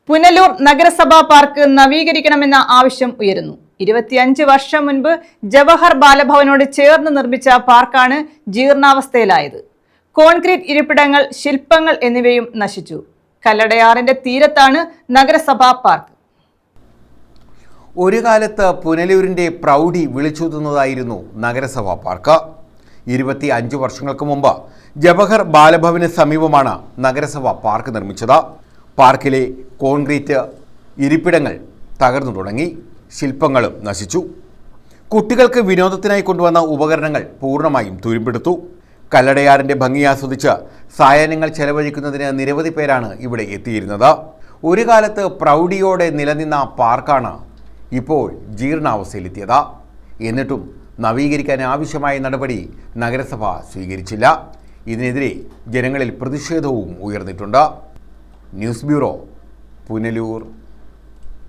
പുനലൂർ നഗരസഭാ പാർക്ക് നവീകരിക്കണമെന്ന ആവശ്യം ഉയരുന്നു. 25 വർഷം മുൻപ് ജവഹർ ബാലഭവനോട് ചേർന്ന് നിർമ്മിച്ച പാർക്കാണ് ജീർണാവസ്ഥയിലായത്. കോൺക്രീറ്റ് ഇരിപ്പിടങ്ങൾ, ശില്പങ്ങൾ എന്നിവയും നശിച്ചു. കല്ലടയാറിന്റെ തീരത്താണ് നഗരസഭാ പാർക്ക്. ഒരു കാലത്ത് പുനലൂരിന്റെ പ്രൗഢി വിളിച്ചൂതുന്നതായിരുന്നു നഗരസഭാ പാർക്ക്. 25 വർഷങ്ങൾക്ക് മുമ്പ് ജവഹർ ബാലഭവന് സമീപമാണ് നഗരസഭ പാർക്ക് നിർമ്മിച്ചത്. പാർക്കിലെ കോൺക്രീറ്റ് ഇരിപ്പിടങ്ങൾ തകർന്നു തുടങ്ങി, ശില്പങ്ങളും നശിച്ചു. കുട്ടികൾക്ക് വിനോദത്തിനായി കൊണ്ടുവന്ന ഉപകരണങ്ങൾ പൂർണ്ണമായും തുരുമ്പെടുത്തു. കല്ലടയാറിൻ്റെ ഭംഗി ആസ്വദിച്ച് സായാഹ്നങ്ങൾ ചെലവഴിക്കുന്നതിന് നിരവധി പേരാണ് ഇവിടെ എത്തിയിരുന്നത്. ഒരു കാലത്ത് പ്രൗഢിയോടെ നിലനിന്ന പാർക്കാണ് ഇപ്പോൾ ജീർണാവസ്ഥയിലെത്തിയത്. എന്നിട്ടും നവീകരിക്കാൻ ആവശ്യമായ നടപടി നഗരസഭ സ്വീകരിച്ചില്ല. ഇതിനെതിരെ ജനങ്ങളിൽ പ്രതിഷേധവും ഉയർന്നിട്ടുണ്ട്. News bureau, Punalur.